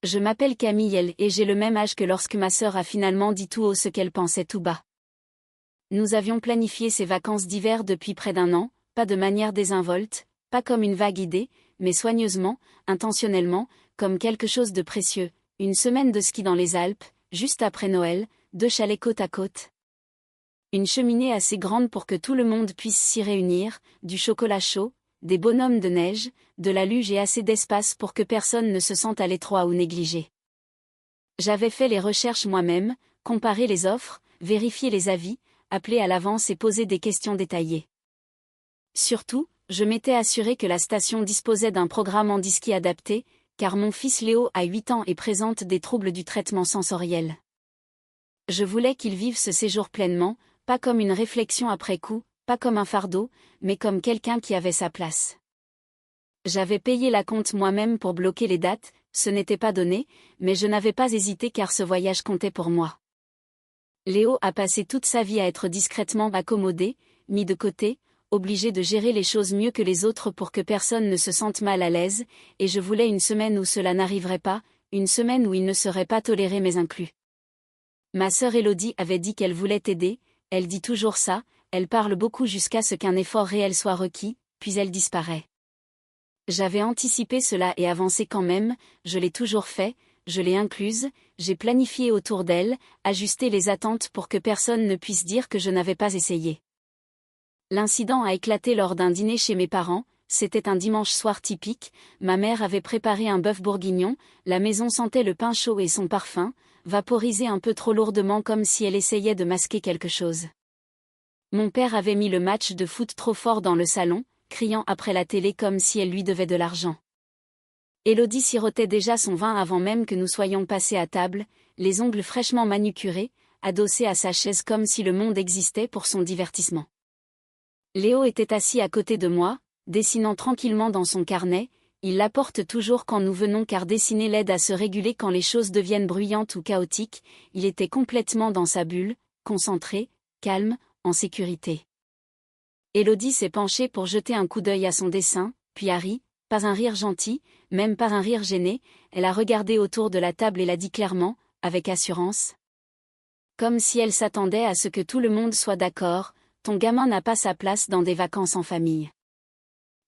Je m'appelle Camille et j'ai le même âge que lorsque ma sœur a finalement dit tout haut ce qu'elle pensait tout bas. Nous avions planifié ces vacances d'hiver depuis près d'un an, pas de manière désinvolte, pas comme une vague idée, mais soigneusement, intentionnellement, comme quelque chose de précieux, une semaine de ski dans les Alpes, juste après Noël, 2 chalets côte à côte. Une cheminée assez grande pour que tout le monde puisse s'y réunir, du chocolat chaud, des bonhommes de neige, de la luge et assez d'espace pour que personne ne se sente à l'étroit ou négligé. J'avais fait les recherches moi-même, comparé les offres, vérifié les avis, appelé à l'avance et posé des questions détaillées. Surtout, je m'étais assuré que la station disposait d'un programme handi-ski adapté, car mon fils Léo a 8 ans et présente des troubles du traitement sensoriel. Je voulais qu'il vive ce séjour pleinement, pas comme une réflexion après coup, pas comme un fardeau, mais comme quelqu'un qui avait sa place. J'avais payé l'acompte moi-même pour bloquer les dates, ce n'était pas donné, mais je n'avais pas hésité car ce voyage comptait pour moi. Léo a passé toute sa vie à être discrètement accommodé, mis de côté, obligé de gérer les choses mieux que les autres pour que personne ne se sente mal à l'aise, et je voulais une semaine où cela n'arriverait pas, une semaine où il ne serait pas toléré mais inclus. Ma sœur Élodie avait dit qu'elle voulait t'aider, elle dit toujours ça, elle parle beaucoup jusqu'à ce qu'un effort réel soit requis, puis elle disparaît. J'avais anticipé cela et avancé quand même, je l'ai toujours fait, je l'ai incluse, j'ai planifié autour d'elle, ajusté les attentes pour que personne ne puisse dire que je n'avais pas essayé. L'incident a éclaté lors d'un dîner chez mes parents, c'était un dimanche soir typique, ma mère avait préparé un bœuf bourguignon, la maison sentait le pain chaud et son parfum, vaporisé un peu trop lourdement comme si elle essayait de masquer quelque chose. Mon père avait mis le match de foot trop fort dans le salon, criant après la télé comme si elle lui devait de l'argent. Élodie sirotait déjà son vin avant même que nous soyons passés à table, les ongles fraîchement manucurés, adossés à sa chaise comme si le monde existait pour son divertissement. Léo était assis à côté de moi, dessinant tranquillement dans son carnet, il l'apporte toujours quand nous venons car dessiner l'aide à se réguler quand les choses deviennent bruyantes ou chaotiques, il était complètement dans sa bulle, concentré, calme, en sécurité. Élodie s'est penchée pour jeter un coup d'œil à son dessin, puis a ri, pas un rire gentil, même pas un rire gêné, elle a regardé autour de la table et l'a dit clairement, avec assurance. Comme si elle s'attendait à ce que tout le monde soit d'accord, ton gamin n'a pas sa place dans des vacances en famille.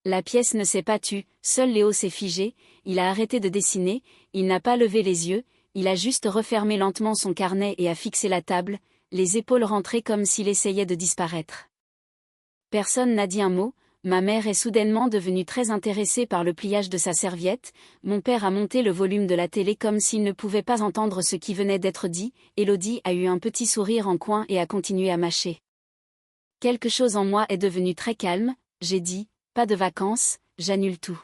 La pièce ne s'est pas tue, seul Léo s'est figé, il a arrêté de dessiner, il n'a pas levé les yeux, il a juste refermé lentement son carnet et a fixé la table, les épaules rentrées comme s'il essayait de disparaître. Personne n'a dit un mot, ma mère est soudainement devenue très intéressée par le pliage de sa serviette, mon père a monté le volume de la télé comme s'il ne pouvait pas entendre ce qui venait d'être dit, Élodie a eu un petit sourire en coin et a continué à mâcher. Quelque chose en moi est devenu très calme, j'ai dit, pas de vacances, j'annule tout.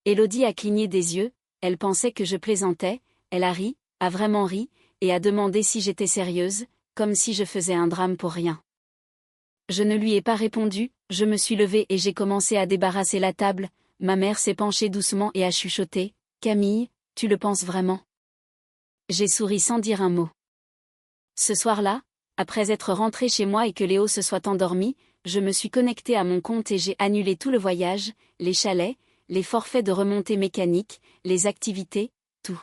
Élodie a cligné des yeux, elle pensait que je plaisantais, elle a ri, a vraiment ri, et a demandé si j'étais sérieuse, comme si je faisais un drame pour rien. Je ne lui ai pas répondu, je me suis levée et j'ai commencé à débarrasser la table, ma mère s'est penchée doucement et a chuchoté, « Camille, tu le penses vraiment ?» J'ai souri sans dire un mot. Ce soir-là, après être rentrée chez moi et que Léo se soit endormi, je me suis connectée à mon compte et j'ai annulé tout le voyage, les chalets, les forfaits de remontée mécanique, les activités, tout.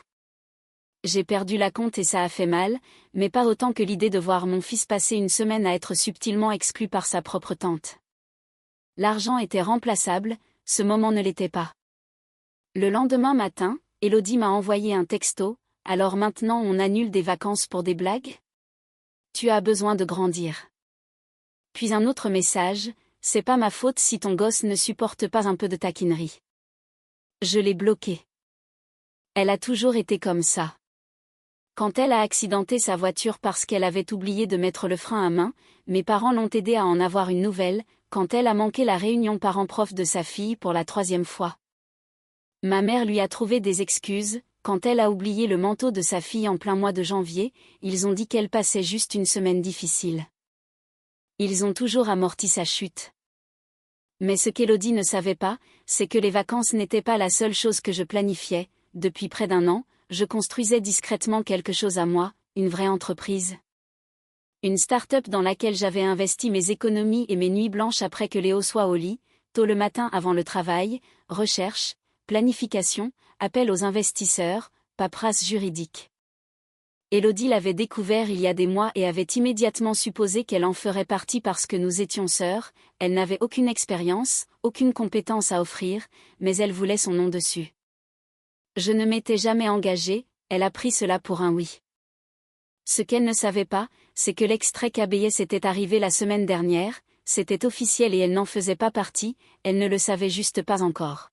J'ai perdu la compte et ça a fait mal, mais pas autant que l'idée de voir mon fils passer une semaine à être subtilement exclu par sa propre tante. L'argent était remplaçable, ce moment ne l'était pas. Le lendemain matin, Élodie m'a envoyé un texto, « Alors maintenant on annule des vacances pour des blagues ? Tu as besoin de grandir. » Puis un autre message, « C'est pas ma faute si ton gosse ne supporte pas un peu de taquinerie. » Je l'ai bloqué. Elle a toujours été comme ça. Quand elle a accidenté sa voiture parce qu'elle avait oublié de mettre le frein à main, mes parents l'ont aidée à en avoir une nouvelle, quand elle a manqué la réunion parents-prof de sa fille pour la 3e fois. Ma mère lui a trouvé des excuses, quand elle a oublié le manteau de sa fille en plein mois de janvier, ils ont dit qu'elle passait juste une semaine difficile. Ils ont toujours amorti sa chute. Mais ce qu'Élodie ne savait pas, c'est que les vacances n'étaient pas la seule chose que je planifiais, depuis près d'un an, je construisais discrètement quelque chose à moi, une vraie entreprise. Une start-up dans laquelle j'avais investi mes économies et mes nuits blanches après que Léo soit au lit, tôt le matin avant le travail, recherche, planification, appel aux investisseurs, paperasse juridique. Élodie l'avait découvert il y a des mois et avait immédiatement supposé qu'elle en ferait partie parce que nous étions sœurs, elle n'avait aucune expérience, aucune compétence à offrir, mais elle voulait son nom dessus. Je ne m'étais jamais engagée, elle a pris cela pour un oui. Ce qu'elle ne savait pas, c'est que l'extrait KBS était arrivé la semaine dernière, c'était officiel et elle n'en faisait pas partie, elle ne le savait juste pas encore.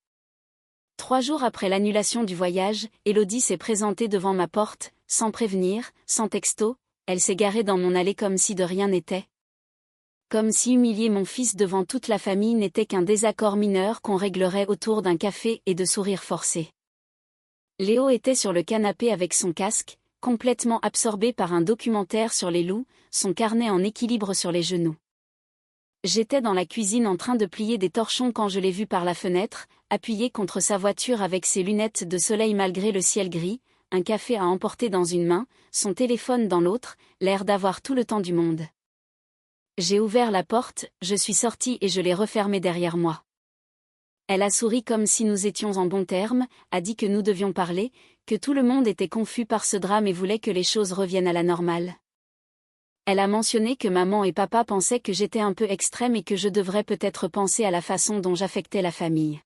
3 jours après l'annulation du voyage, Élodie s'est présentée devant ma porte, sans prévenir, sans texto, elle s'est garée dans mon allée comme si de rien n'était. Comme si humilier mon fils devant toute la famille n'était qu'un désaccord mineur qu'on réglerait autour d'un café et de sourires forcés. Léo était sur le canapé avec son casque, complètement absorbé par un documentaire sur les loups, son carnet en équilibre sur les genoux. J'étais dans la cuisine en train de plier des torchons quand je l'ai vu par la fenêtre, appuyé contre sa voiture avec ses lunettes de soleil malgré le ciel gris, un café à emporter dans une main, son téléphone dans l'autre, l'air d'avoir tout le temps du monde. J'ai ouvert la porte, je suis sortie et je l'ai refermée derrière moi. Elle a souri comme si nous étions en bons termes, a dit que nous devions parler, que tout le monde était confus par ce drame et voulait que les choses reviennent à la normale. Elle a mentionné que maman et papa pensaient que j'étais un peu extrême et que je devrais peut-être penser à la façon dont j'affectais la famille.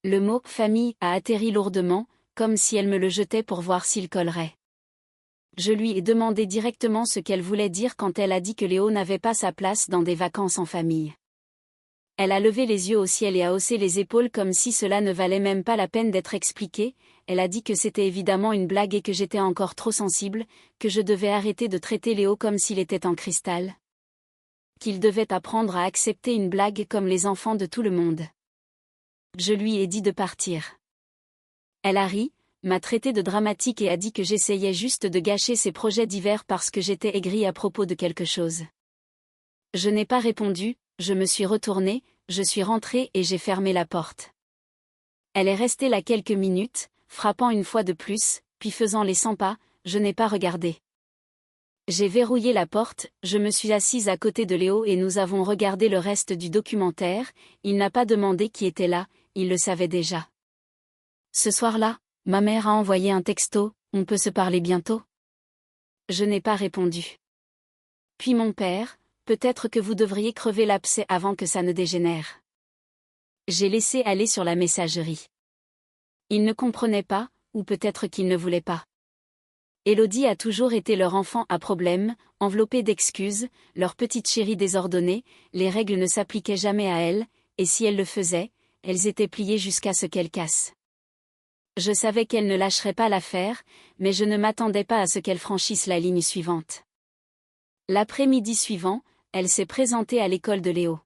Le mot « famille » a atterri lourdement, comme si elle me le jetait pour voir s'il collerait. Je lui ai demandé directement ce qu'elle voulait dire quand elle a dit que Léo n'avait pas sa place dans des vacances en famille. Elle a levé les yeux au ciel et a haussé les épaules comme si cela ne valait même pas la peine d'être expliqué, elle a dit que c'était évidemment une blague et que j'étais encore trop sensible, que je devais arrêter de traiter Léo comme s'il était en cristal. Qu'il devait apprendre à accepter une blague comme les enfants de tout le monde. Je lui ai dit de partir. Elle a ri, m'a traité de dramatique et a dit que j'essayais juste de gâcher ses projets d'hiver parce que j'étais aigrie à propos de quelque chose. Je n'ai pas répondu, je me suis retournée, je suis rentrée et j'ai fermé la porte. Elle est restée là quelques minutes, frappant une fois de plus, puis faisant les 100 pas, je n'ai pas regardé. J'ai verrouillé la porte, je me suis assise à côté de Léo et nous avons regardé le reste du documentaire, il n'a pas demandé qui était là, il le savait déjà. Ce soir-là, ma mère a envoyé un texto, on peut se parler bientôt? Je n'ai pas répondu. Puis mon père, peut-être que vous devriez crever l'abcès avant que ça ne dégénère. J'ai laissé aller sur la messagerie. Il ne comprenait pas, ou peut-être qu'il ne voulait pas. Élodie a toujours été leur enfant à problème, enveloppée d'excuses, leur petite chérie désordonnée, les règles ne s'appliquaient jamais à elle, et si elle le faisait, elles étaient pliées jusqu'à ce qu'elle casse. Je savais qu'elle ne lâcherait pas l'affaire, mais je ne m'attendais pas à ce qu'elle franchisse la ligne suivante. L'après-midi suivant, elle s'est présentée à l'école de Léo.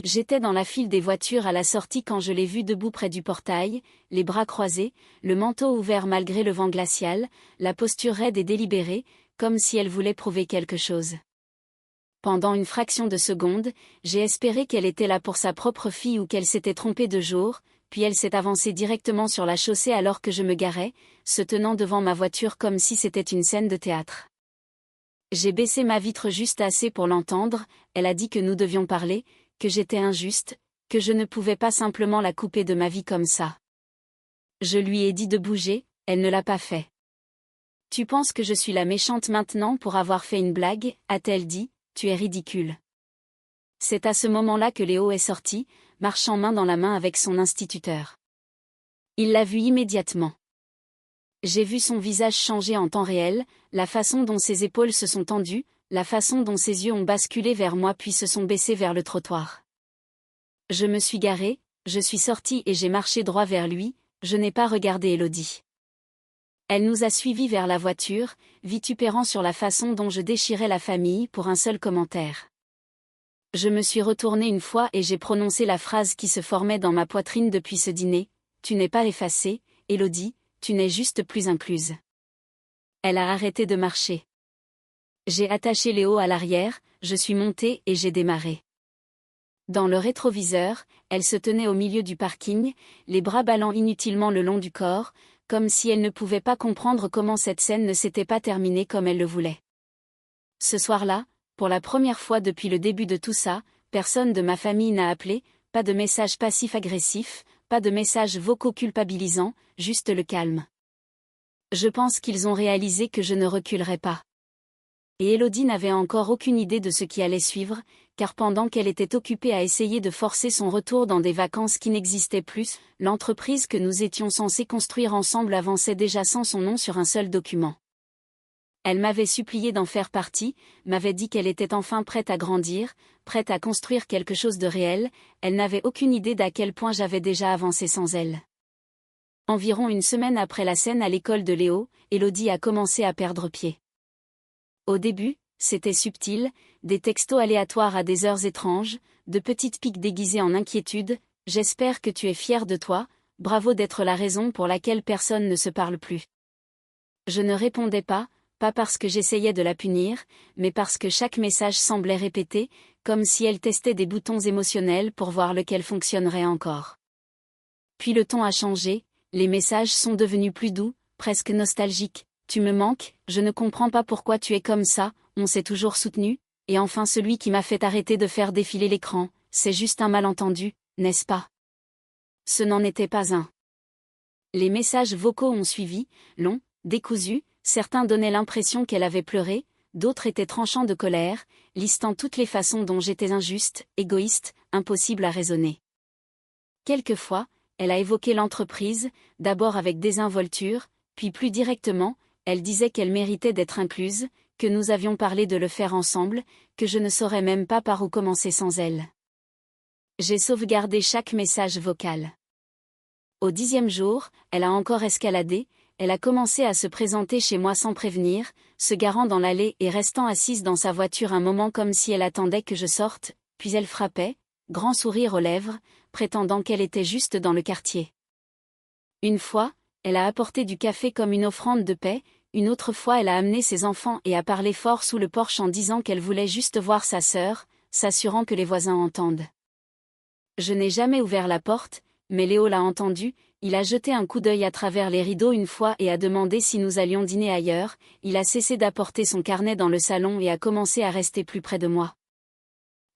J'étais dans la file des voitures à la sortie quand je l'ai vue debout près du portail, les bras croisés, le manteau ouvert malgré le vent glacial, la posture raide et délibérée, comme si elle voulait prouver quelque chose. Pendant une fraction de seconde, j'ai espéré qu'elle était là pour sa propre fille ou qu'elle s'était trompée de jour, puis elle s'est avancée directement sur la chaussée alors que je me garais, se tenant devant ma voiture comme si c'était une scène de théâtre. J'ai baissé ma vitre juste assez pour l'entendre, elle a dit que nous devions parler, que j'étais injuste, que je ne pouvais pas simplement la couper de ma vie comme ça. Je lui ai dit de bouger, elle ne l'a pas fait. Tu penses que je suis la méchante maintenant pour avoir fait une blague, a-t-elle dit, tu es ridicule. C'est à ce moment-là que Léo est sorti, marchant main dans la main avec son instituteur. Il l'a vu immédiatement. J'ai vu son visage changer en temps réel, la façon dont ses épaules se sont tendues, la façon dont ses yeux ont basculé vers moi puis se sont baissés vers le trottoir. Je me suis garée, je suis sortie et j'ai marché droit vers lui, je n'ai pas regardé Élodie. Elle nous a suivis vers la voiture, vitupérant sur la façon dont je déchirais la famille pour un seul commentaire. Je me suis retournée une fois et j'ai prononcé la phrase qui se formait dans ma poitrine depuis ce dîner, tu n'es pas effacée, Élodie, tu n'es juste plus incluse. Elle a arrêté de marcher. J'ai attaché Léo à l'arrière, je suis montée et j'ai démarré. Dans le rétroviseur, elle se tenait au milieu du parking, les bras ballant inutilement le long du corps, comme si elle ne pouvait pas comprendre comment cette scène ne s'était pas terminée comme elle le voulait. Ce soir-là, pour la première fois depuis le début de tout ça, personne de ma famille n'a appelé, pas de messages passifs-agressifs, pas de messages vocaux culpabilisants, juste le calme. Je pense qu'ils ont réalisé que je ne reculerais pas. Et Élodie n'avait encore aucune idée de ce qui allait suivre, car pendant qu'elle était occupée à essayer de forcer son retour dans des vacances qui n'existaient plus, l'entreprise que nous étions censés construire ensemble avançait déjà sans son nom sur un seul document. Elle m'avait supplié d'en faire partie, m'avait dit qu'elle était enfin prête à grandir, prête à construire quelque chose de réel, elle n'avait aucune idée d'à quel point j'avais déjà avancé sans elle. Environ une semaine après la scène à l'école de Léo, Élodie a commencé à perdre pied. Au début, c'était subtil, des textos aléatoires à des heures étranges, de petites piques déguisées en inquiétude, « J'espère que tu es fier de toi, bravo d'être la raison pour laquelle personne ne se parle plus. » Je ne répondais pas parce que j'essayais de la punir, mais parce que chaque message semblait répété, comme si elle testait des boutons émotionnels pour voir lequel fonctionnerait encore. Puis le ton a changé, les messages sont devenus plus doux, presque nostalgiques. « Tu me manques, je ne comprends pas pourquoi tu es comme ça, on s'est toujours soutenu, et enfin celui qui m'a fait arrêter de faire défiler l'écran, c'est juste un malentendu, n'est-ce pas ?» Ce n'en était pas un. Les messages vocaux ont suivi, longs, décousus, certains donnaient l'impression qu'elle avait pleuré, d'autres étaient tranchants de colère, listant toutes les façons dont j'étais injuste, égoïste, impossible à raisonner. Quelquefois, elle a évoqué l'entreprise, d'abord avec désinvolture, puis plus directement, elle disait qu'elle méritait d'être incluse, que nous avions parlé de le faire ensemble, que je ne saurais même pas par où commencer sans elle. J'ai sauvegardé chaque message vocal. Au 10e jour, elle a encore escaladé, elle a commencé à se présenter chez moi sans prévenir, se garant dans l'allée et restant assise dans sa voiture un moment comme si elle attendait que je sorte, puis elle frappait, grand sourire aux lèvres, prétendant qu'elle était juste dans le quartier. Une fois, elle a apporté du café comme une offrande de paix, une autre fois elle a amené ses enfants et a parlé fort sous le porche en disant qu'elle voulait juste voir sa sœur, s'assurant que les voisins entendent. Je n'ai jamais ouvert la porte, mais Léo l'a entendu, il a jeté un coup d'œil à travers les rideaux une fois et a demandé si nous allions dîner ailleurs, il a cessé d'apporter son carnet dans le salon et a commencé à rester plus près de moi.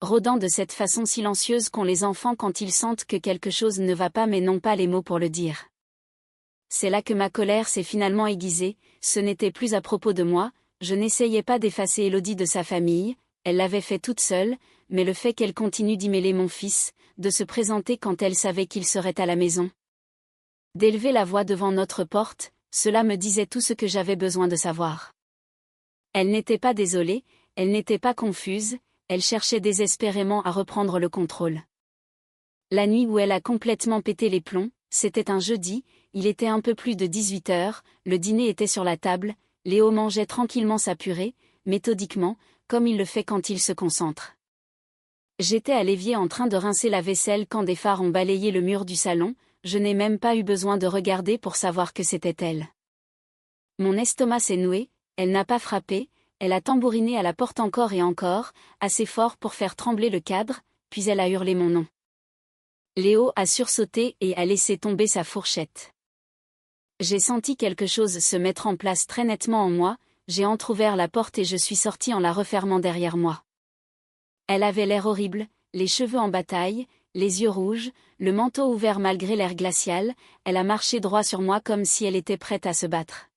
Rôdant de cette façon silencieuse qu'ont les enfants quand ils sentent que quelque chose ne va pas mais n'ont pas les mots pour le dire. C'est là que ma colère s'est finalement aiguisée, ce n'était plus à propos de moi, je n'essayais pas d'effacer Élodie de sa famille, elle l'avait fait toute seule, mais le fait qu'elle continue d'y mêler mon fils, de se présenter quand elle savait qu'il serait à la maison, d'élever la voix devant notre porte, cela me disait tout ce que j'avais besoin de savoir. Elle n'était pas désolée, elle n'était pas confuse, elle cherchait désespérément à reprendre le contrôle. La nuit où elle a complètement pété les plombs, c'était un jeudi, il était un peu plus de 18 heures, le dîner était sur la table, Léo mangeait tranquillement sa purée, méthodiquement, comme il le fait quand il se concentre. J'étais à l'évier en train de rincer la vaisselle quand des phares ont balayé le mur du salon, je n'ai même pas eu besoin de regarder pour savoir que c'était elle. Mon estomac s'est noué, elle n'a pas frappé, elle a tambouriné à la porte encore et encore, assez fort pour faire trembler le cadre, puis elle a hurlé mon nom. Léo a sursauté et a laissé tomber sa fourchette. J'ai senti quelque chose se mettre en place très nettement en moi, j'ai entrouvert la porte et je suis sortie en la refermant derrière moi. Elle avait l'air horrible, les cheveux en bataille, les yeux rouges, le manteau ouvert malgré l'air glacial, elle a marché droit sur moi comme si elle était prête à se battre.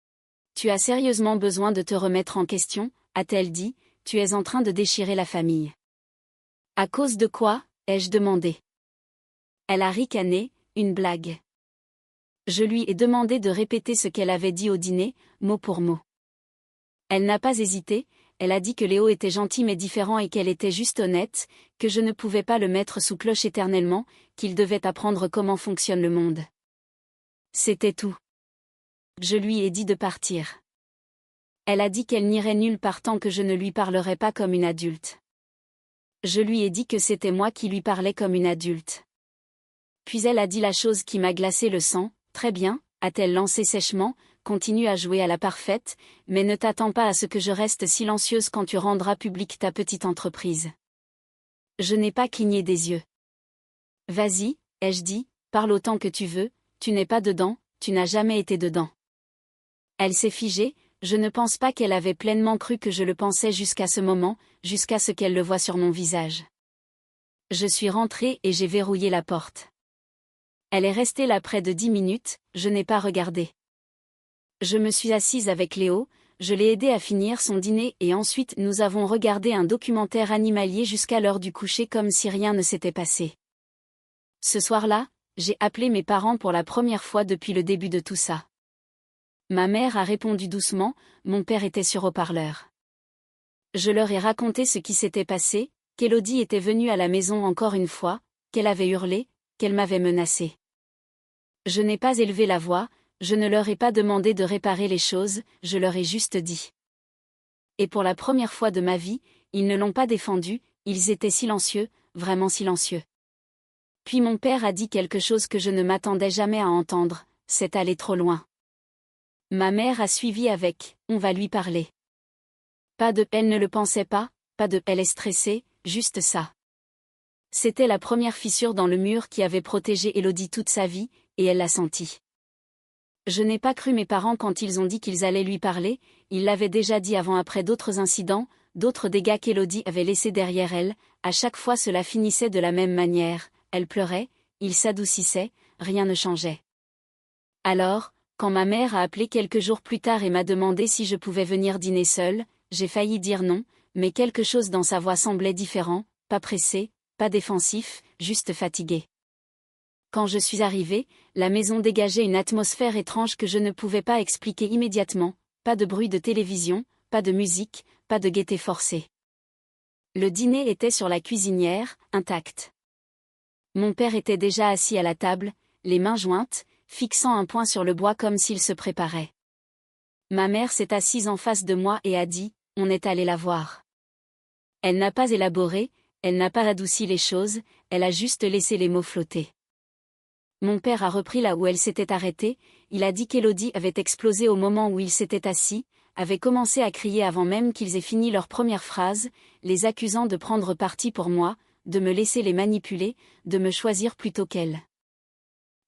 « Tu as sérieusement besoin de te remettre en question ?» a-t-elle dit, « Tu es en train de déchirer la famille. » « À cause de quoi ?» ai-je demandé. Elle a ricané, une blague. Je lui ai demandé de répéter ce qu'elle avait dit au dîner, mot pour mot. Elle n'a pas hésité, elle a dit que Léo était gentil mais différent et qu'elle était juste honnête, que je ne pouvais pas le mettre sous cloche éternellement, qu'il devait apprendre comment fonctionne le monde. C'était tout. Je lui ai dit de partir. Elle a dit qu'elle n'irait nulle part tant que je ne lui parlerais pas comme une adulte. Je lui ai dit que c'était moi qui lui parlais comme une adulte. Puis elle a dit la chose qui m'a glacé le sang, « Très bien », a-t-elle lancé sèchement, « continue à jouer à la parfaite, mais ne t'attends pas à ce que je reste silencieuse quand tu rendras publique ta petite entreprise. » Je n'ai pas cligné des yeux. « Vas-y », ai-je dit, « parle autant que tu veux, tu n'es pas dedans, tu n'as jamais été dedans. » Elle s'est figée, je ne pense pas qu'elle avait pleinement cru que je le pensais jusqu'à ce moment, jusqu'à ce qu'elle le voie sur mon visage. Je suis rentrée et j'ai verrouillé la porte. Elle est restée là près de 10 minutes, je n'ai pas regardé. Je me suis assise avec Léo, je l'ai aidé à finir son dîner et ensuite nous avons regardé un documentaire animalier jusqu'à l'heure du coucher comme si rien ne s'était passé. Ce soir-là, j'ai appelé mes parents pour la première fois depuis le début de tout ça. Ma mère a répondu doucement, mon père était sur haut-parleur. Je leur ai raconté ce qui s'était passé, qu'Élodie était venue à la maison encore une fois, qu'elle avait hurlé, qu'elle m'avait menacée. Je n'ai pas élevé la voix, je ne leur ai pas demandé de réparer les choses, je leur ai juste dit. Et pour la première fois de ma vie, ils ne l'ont pas défendu, ils étaient silencieux, vraiment silencieux. Puis mon père a dit quelque chose que je ne m'attendais jamais à entendre, c'est allé trop loin. Ma mère a suivi avec, on va lui parler. Pas de elle ne le pensait pas, pas de elle est stressée, juste ça. C'était la première fissure dans le mur qui avait protégé Élodie toute sa vie, et elle l'a senti. Je n'ai pas cru mes parents quand ils ont dit qu'ils allaient lui parler, ils l'avaient déjà dit avant après d'autres incidents, d'autres dégâts qu'Élodie avait laissés derrière elle, à chaque fois cela finissait de la même manière, elle pleurait, il s'adoucissait, rien ne changeait. Alors, quand ma mère a appelé quelques jours plus tard et m'a demandé si je pouvais venir dîner seule, j'ai failli dire non, mais quelque chose dans sa voix semblait différent, pas pressé, pas défensif, juste fatigué. Quand je suis arrivée, la maison dégageait une atmosphère étrange que je ne pouvais pas expliquer immédiatement, pas de bruit de télévision, pas de musique, pas de gaieté forcée. Le dîner était sur la cuisinière, intact. Mon père était déjà assis à la table, les mains jointes, fixant un poing sur le bois comme s'il se préparait. Ma mère s'est assise en face de moi et a dit, on est allé la voir. Elle n'a pas élaboré, elle n'a pas adouci les choses, elle a juste laissé les mots flotter. Mon père a repris là où elle s'était arrêtée, il a dit qu'Élodie avait explosé au moment où il s'était assis, avait commencé à crier avant même qu'ils aient fini leur première phrase, les accusant de prendre parti pour moi, de me laisser les manipuler, de me choisir plutôt qu'elle.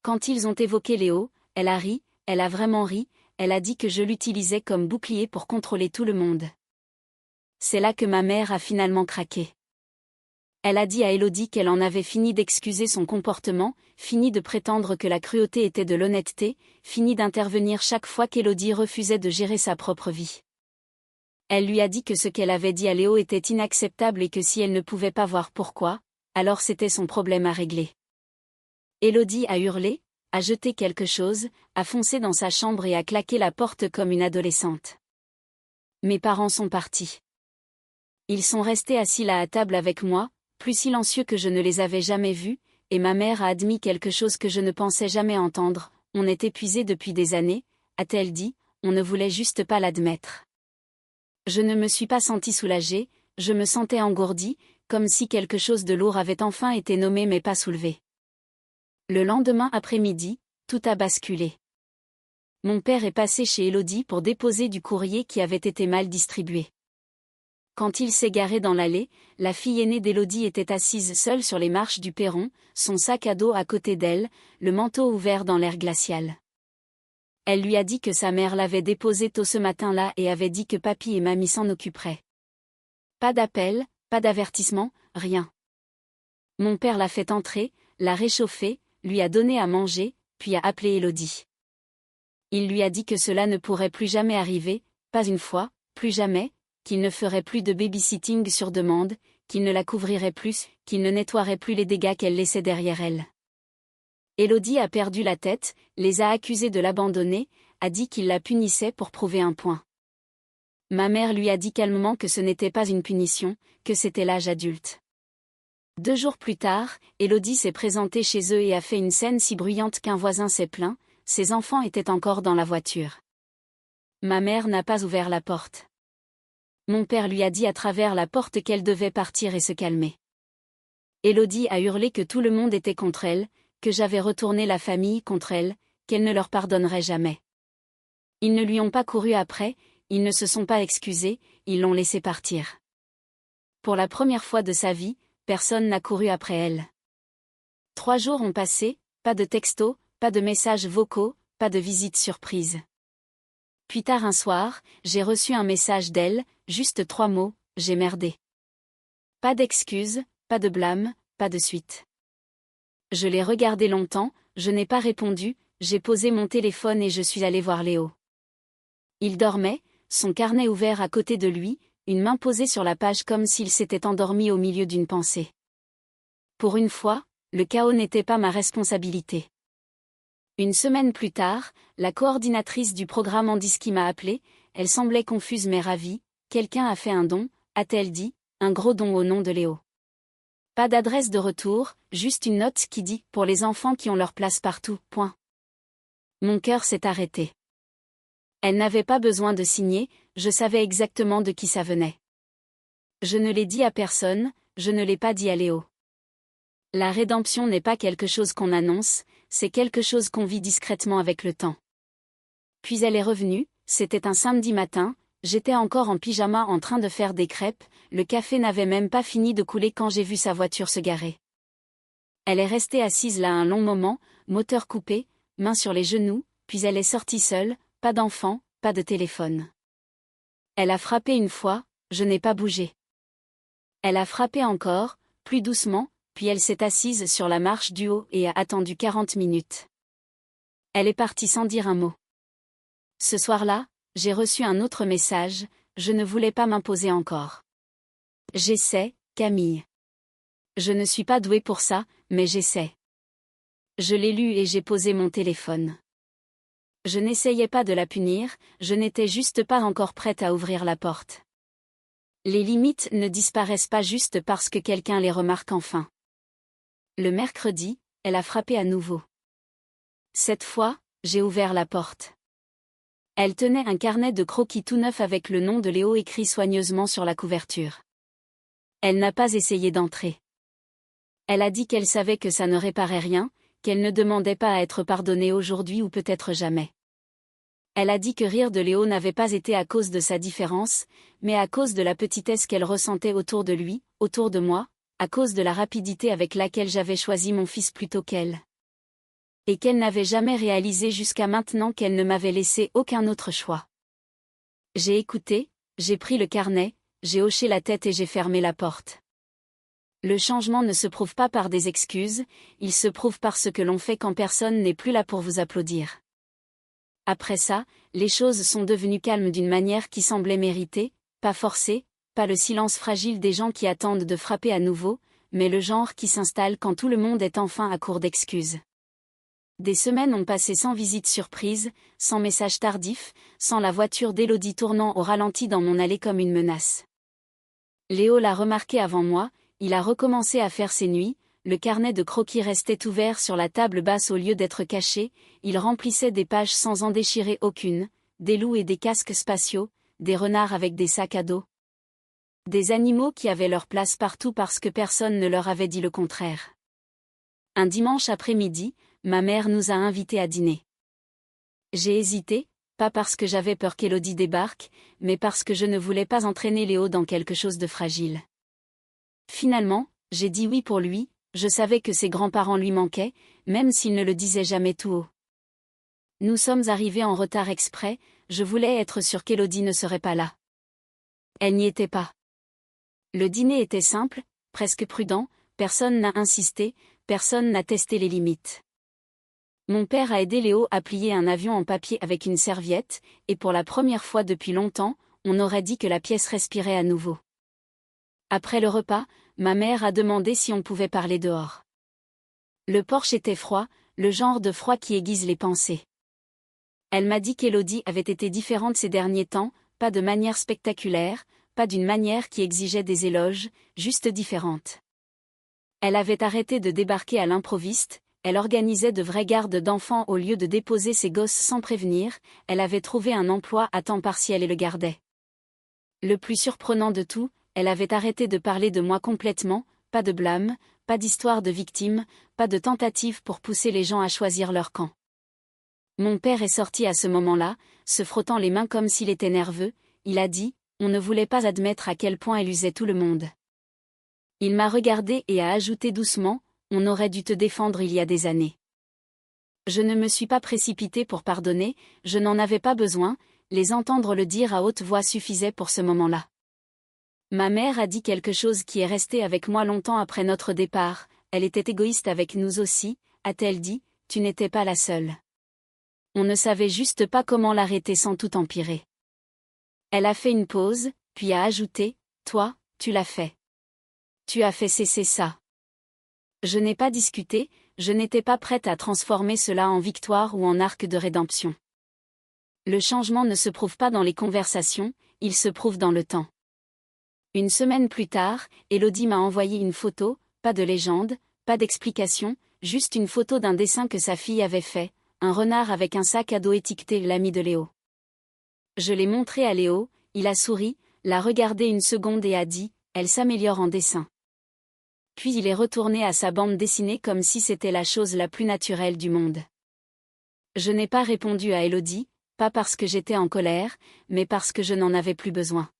Quand ils ont évoqué Léo, elle a ri, elle a vraiment ri, elle a dit que je l'utilisais comme bouclier pour contrôler tout le monde. C'est là que ma mère a finalement craqué. Elle a dit à Élodie qu'elle en avait fini d'excuser son comportement, fini de prétendre que la cruauté était de l'honnêteté, fini d'intervenir chaque fois qu'Élodie refusait de gérer sa propre vie. Elle lui a dit que ce qu'elle avait dit à Léo était inacceptable et que si elle ne pouvait pas voir pourquoi, alors c'était son problème à régler. Élodie a hurlé, a jeté quelque chose, a foncé dans sa chambre et a claqué la porte comme une adolescente. Mes parents sont partis. Ils sont restés assis là à table avec moi, plus silencieux que je ne les avais jamais vus, et ma mère a admis quelque chose que je ne pensais jamais entendre, on est épuisé depuis des années, a-t-elle dit, on ne voulait juste pas l'admettre. Je ne me suis pas sentie soulagée, je me sentais engourdie, comme si quelque chose de lourd avait enfin été nommé mais pas soulevé. Le lendemain après-midi, tout a basculé. Mon père est passé chez Élodie pour déposer du courrier qui avait été mal distribué. Quand il s'est garé dans l'allée, la fille aînée d'Élodie était assise seule sur les marches du perron, son sac à dos à côté d'elle, le manteau ouvert dans l'air glacial. Elle lui a dit que sa mère l'avait déposé tôt ce matin-là et avait dit que papy et mamie s'en occuperaient. Pas d'appel, pas d'avertissement, rien. Mon père l'a fait entrer, l'a réchauffée, lui a donné à manger, puis a appelé Élodie. Il lui a dit que cela ne pourrait plus jamais arriver, pas une fois, plus jamais, qu'il ne ferait plus de babysitting sur demande, qu'il ne la couvrirait plus, qu'il ne nettoierait plus les dégâts qu'elle laissait derrière elle. Élodie a perdu la tête, les a accusés de l'abandonner, a dit qu'il la punissait pour prouver un point. Ma mère lui a dit calmement que ce n'était pas une punition, que c'était l'âge adulte. 2 jours plus tard, Élodie s'est présentée chez eux et a fait une scène si bruyante qu'un voisin s'est plaint, ses enfants étaient encore dans la voiture. Ma mère n'a pas ouvert la porte. Mon père lui a dit à travers la porte qu'elle devait partir et se calmer. Élodie a hurlé que tout le monde était contre elle, que j'avais retourné la famille contre elle, qu'elle ne leur pardonnerait jamais. Ils ne lui ont pas couru après, ils ne se sont pas excusés, ils l'ont laissé partir. Pour la première fois de sa vie, personne n'a couru après elle. 3 jours ont passé, pas de textos, pas de messages vocaux, pas de visite surprise. Puis tard un soir, j'ai reçu un message d'elle, juste 3 mots, j'ai merdé. Pas d'excuses, pas de blâme, pas de suite. Je l'ai regardé longtemps, je n'ai pas répondu, j'ai posé mon téléphone et je suis allée voir Léo. Il dormait, son carnet ouvert à côté de lui, une main posée sur la page comme s'il s'était endormi au milieu d'une pensée. Pour une fois, le chaos n'était pas ma responsabilité. Une semaine plus tard, la coordinatrice du programme Andiski m'a appelée, elle semblait confuse mais ravie. Quelqu'un a fait un don, a-t-elle dit, un gros don au nom de Léo. Pas d'adresse de retour, juste une note qui dit « Pour les enfants qui ont leur place partout, point ». Mon cœur s'est arrêté. Elle n'avait pas besoin de signer, je savais exactement de qui ça venait. Je ne l'ai dit à personne, je ne l'ai pas dit à Léo. La rédemption n'est pas quelque chose qu'on annonce, c'est quelque chose qu'on vit discrètement avec le temps. Puis elle est revenue, c'était un samedi matin, j'étais encore en pyjama en train de faire des crêpes, le café n'avait même pas fini de couler quand j'ai vu sa voiture se garer. Elle est restée assise là un long moment, moteur coupé, main sur les genoux, puis elle est sortie seule, pas d'enfant, pas de téléphone. Elle a frappé une fois, je n'ai pas bougé. Elle a frappé encore, plus doucement, puis elle s'est assise sur la marche du haut et a attendu 40 minutes. Elle est partie sans dire un mot. Ce soir-là, j'ai reçu un autre message, je ne voulais pas m'imposer encore. J'essaie, Camille. Je ne suis pas douée pour ça, mais j'essaie. Je l'ai lu et j'ai posé mon téléphone. Je n'essayais pas de la punir, je n'étais juste pas encore prête à ouvrir la porte. Les limites ne disparaissent pas juste parce que quelqu'un les remarque enfin. Le mercredi, elle a frappé à nouveau. Cette fois, j'ai ouvert la porte. Elle tenait un carnet de croquis tout neuf avec le nom de Léo écrit soigneusement sur la couverture. Elle n'a pas essayé d'entrer. Elle a dit qu'elle savait que ça ne réparait rien, qu'elle ne demandait pas à être pardonnée aujourd'hui ou peut-être jamais. Elle a dit que rire de Léo n'avait pas été à cause de sa différence, mais à cause de la petitesse qu'elle ressentait autour de lui, autour de moi, à cause de la rapidité avec laquelle j'avais choisi mon fils plutôt qu'elle. Et qu'elle n'avait jamais réalisé jusqu'à maintenant qu'elle ne m'avait laissé aucun autre choix. J'ai écouté, j'ai pris le carnet, j'ai hoché la tête et j'ai fermé la porte. Le changement ne se prouve pas par des excuses, il se prouve par ce que l'on fait quand personne n'est plus là pour vous applaudir. Après ça, les choses sont devenues calmes d'une manière qui semblait méritée, pas forcée, pas le silence fragile des gens qui attendent de frapper à nouveau, mais le genre qui s'installe quand tout le monde est enfin à court d'excuses. Des semaines ont passé sans visite surprise, sans message tardif, sans la voiture d'Élodie tournant au ralenti dans mon allée comme une menace. Léo l'a remarqué avant moi, il a recommencé à faire ses nuits, le carnet de croquis restait ouvert sur la table basse au lieu d'être caché, il remplissait des pages sans en déchirer aucune, des loups et des casques spatiaux, des renards avec des sacs à dos. Des animaux qui avaient leur place partout parce que personne ne leur avait dit le contraire. Un dimanche après-midi, ma mère nous a invités à dîner. J'ai hésité, pas parce que j'avais peur qu'Élodie débarque, mais parce que je ne voulais pas entraîner Léo dans quelque chose de fragile. Finalement, j'ai dit oui pour lui, je savais que ses grands-parents lui manquaient, même s'ils ne le disaient jamais tout haut. Nous sommes arrivés en retard exprès, je voulais être sûre qu'Élodie ne serait pas là. Elle n'y était pas. Le dîner était simple, presque prudent, personne n'a insisté, personne n'a testé les limites. Mon père a aidé Léo à plier un avion en papier avec une serviette, et pour la première fois depuis longtemps, on aurait dit que la pièce respirait à nouveau. Après le repas, ma mère a demandé si on pouvait parler dehors. Le porche était froid, le genre de froid qui aiguise les pensées. Elle m'a dit qu'Élodie avait été différente ces derniers temps, pas de manière spectaculaire, pas d'une manière qui exigeait des éloges, juste différente. Elle avait arrêté de débarquer à l'improviste, elle organisait de vraies gardes d'enfants au lieu de déposer ses gosses sans prévenir, elle avait trouvé un emploi à temps partiel et le gardait. Le plus surprenant de tout, elle avait arrêté de parler de moi complètement, pas de blâme, pas d'histoire de victime, pas de tentative pour pousser les gens à choisir leur camp. Mon père est sorti à ce moment-là, se frottant les mains comme s'il était nerveux, il a dit, on ne voulait pas admettre à quel point elle usait tout le monde. Il m'a regardé et a ajouté doucement, on aurait dû te défendre il y a des années. Je ne me suis pas précipitée pour pardonner, je n'en avais pas besoin, les entendre le dire à haute voix suffisait pour ce moment-là. Ma mère a dit quelque chose qui est resté avec moi longtemps après notre départ, elle était égoïste avec nous aussi, a-t-elle dit, tu n'étais pas la seule. On ne savait juste pas comment l'arrêter sans tout empirer. Elle a fait une pause, puis a ajouté, « Toi, tu l'as fait. Tu as fait cesser ça. » Je n'ai pas discuté, je n'étais pas prête à transformer cela en victoire ou en arc de rédemption. Le changement ne se prouve pas dans les conversations, il se prouve dans le temps. Une semaine plus tard, Élodie m'a envoyé une photo, pas de légende, pas d'explication, juste une photo d'un dessin que sa fille avait fait, un renard avec un sac à dos étiqueté l'ami de Léo. Je l'ai montré à Léo, il a souri, l'a regardé une seconde et a dit, elle s'améliore en dessin. Puis il est retourné à sa bande dessinée comme si c'était la chose la plus naturelle du monde. Je n'ai pas répondu à Élodie, pas parce que j'étais en colère, mais parce que je n'en avais plus besoin.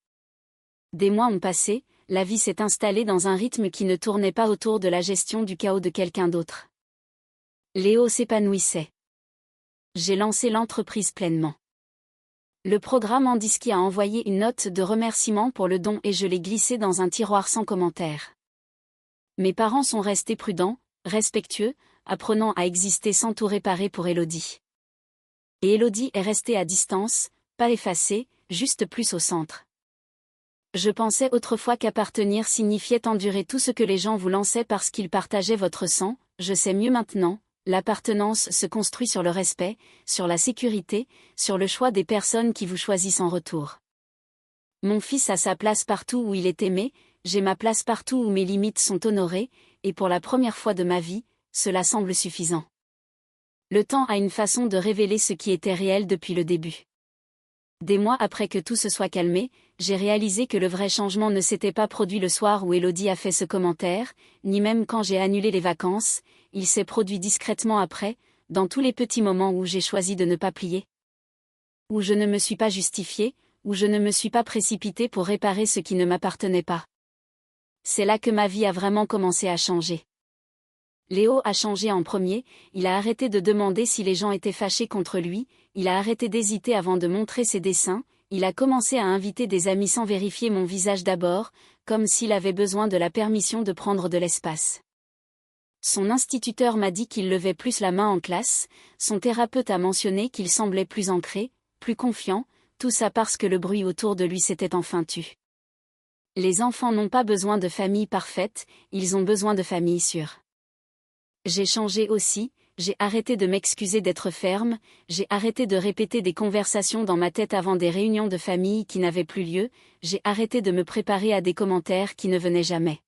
Des mois ont passé, la vie s'est installée dans un rythme qui ne tournait pas autour de la gestion du chaos de quelqu'un d'autre. Léo s'épanouissait. J'ai lancé l'entreprise pleinement. Le programme Andiski a envoyé une note de remerciement pour le don et je l'ai glissé dans un tiroir sans commentaire. Mes parents sont restés prudents, respectueux, apprenant à exister sans tout réparer pour Élodie. Et Élodie est restée à distance, pas effacée, juste plus au centre. Je pensais autrefois qu'appartenir signifiait endurer tout ce que les gens vous lançaient parce qu'ils partageaient votre sang, je sais mieux maintenant, l'appartenance se construit sur le respect, sur la sécurité, sur le choix des personnes qui vous choisissent en retour. Mon fils a sa place partout où il est aimé, j'ai ma place partout où mes limites sont honorées, et pour la première fois de ma vie, cela semble suffisant. Le temps a une façon de révéler ce qui était réel depuis le début. Des mois après que tout se soit calmé, j'ai réalisé que le vrai changement ne s'était pas produit le soir où Élodie a fait ce commentaire, ni même quand j'ai annulé les vacances, il s'est produit discrètement après, dans tous les petits moments où j'ai choisi de ne pas plier. Où je ne me suis pas justifiée, où je ne me suis pas précipitée pour réparer ce qui ne m'appartenait pas. C'est là que ma vie a vraiment commencé à changer. Léo a changé en premier, il a arrêté de demander si les gens étaient fâchés contre lui, il a arrêté d'hésiter avant de montrer ses dessins, il a commencé à inviter des amis sans vérifier mon visage d'abord, comme s'il avait besoin de la permission de prendre de l'espace. Son instituteur m'a dit qu'il levait plus la main en classe, son thérapeute a mentionné qu'il semblait plus ancré, plus confiant, tout ça parce que le bruit autour de lui s'était enfin tu. Les enfants n'ont pas besoin de famille parfaite, ils ont besoin de famille sûre. J'ai changé aussi, j'ai arrêté de m'excuser d'être ferme, j'ai arrêté de répéter des conversations dans ma tête avant des réunions de famille qui n'avaient plus lieu, j'ai arrêté de me préparer à des commentaires qui ne venaient jamais.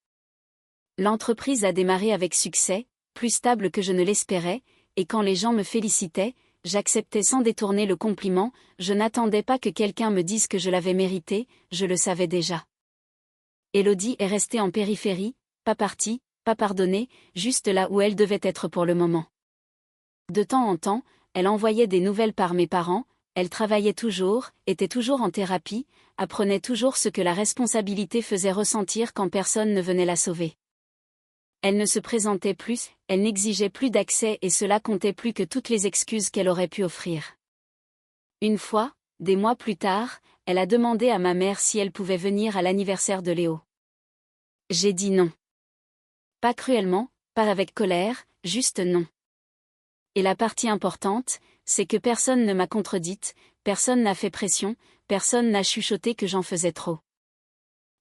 L'entreprise a démarré avec succès, plus stable que je ne l'espérais, et quand les gens me félicitaient, j'acceptais sans détourner le compliment, je n'attendais pas que quelqu'un me dise que je l'avais mérité, je le savais déjà. Élodie est restée en périphérie, pas partie, pas pardonnée, juste là où elle devait être pour le moment. De temps en temps, elle envoyait des nouvelles par mes parents, elle travaillait toujours, était toujours en thérapie, apprenait toujours ce que la responsabilité faisait ressentir quand personne ne venait la sauver. Elle ne se présentait plus, elle n'exigeait plus d'accès et cela comptait plus que toutes les excuses qu'elle aurait pu offrir. Une fois, des mois plus tard, elle a demandé à ma mère si elle pouvait venir à l'anniversaire de Léo. J'ai dit non. Pas cruellement, pas avec colère, juste non. Et la partie importante, c'est que personne ne m'a contredite, personne n'a fait pression, personne n'a chuchoté que j'en faisais trop.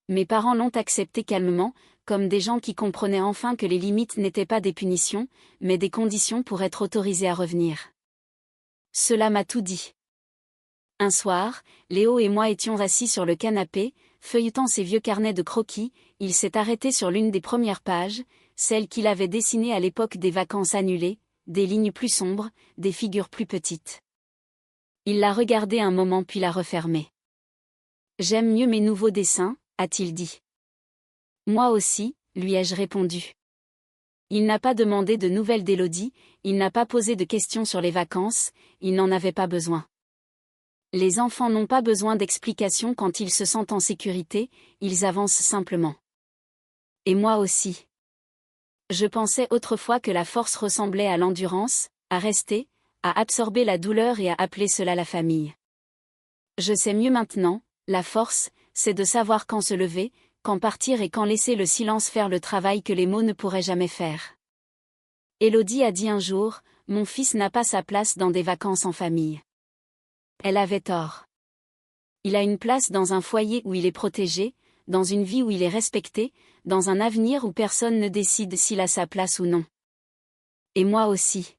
Mes parents l'ont accepté calmement, comme des gens qui comprenaient enfin que les limites n'étaient pas des punitions, mais des conditions pour être autorisés à revenir. Cela m'a tout dit. Un soir, Léo et moi étions assis sur le canapé, feuilletant ses vieux carnets de croquis, il s'est arrêté sur l'une des premières pages, celle qu'il avait dessinée à l'époque des vacances annulées, des lignes plus sombres, des figures plus petites. Il l'a regardée un moment puis l'a refermée. « J'aime mieux mes nouveaux dessins », a-t-il dit. Moi aussi, lui ai-je répondu. Il n'a pas demandé de nouvelles d'Élodie, il n'a pas posé de questions sur les vacances, il n'en avait pas besoin. Les enfants n'ont pas besoin d'explications quand ils se sentent en sécurité, ils avancent simplement. Et moi aussi. Je pensais autrefois que la force ressemblait à l'endurance, à rester, à absorber la douleur et à appeler cela la famille. Je sais mieux maintenant, la force, c'est de savoir quand se lever, quand partir et quand laisser le silence faire le travail que les mots ne pourraient jamais faire. Élodie a dit un jour, mon fils n'a pas sa place dans des vacances en famille. Elle avait tort. Il a une place dans un foyer où il est protégé, dans une vie où il est respecté, dans un avenir où personne ne décide s'il a sa place ou non. Et moi aussi.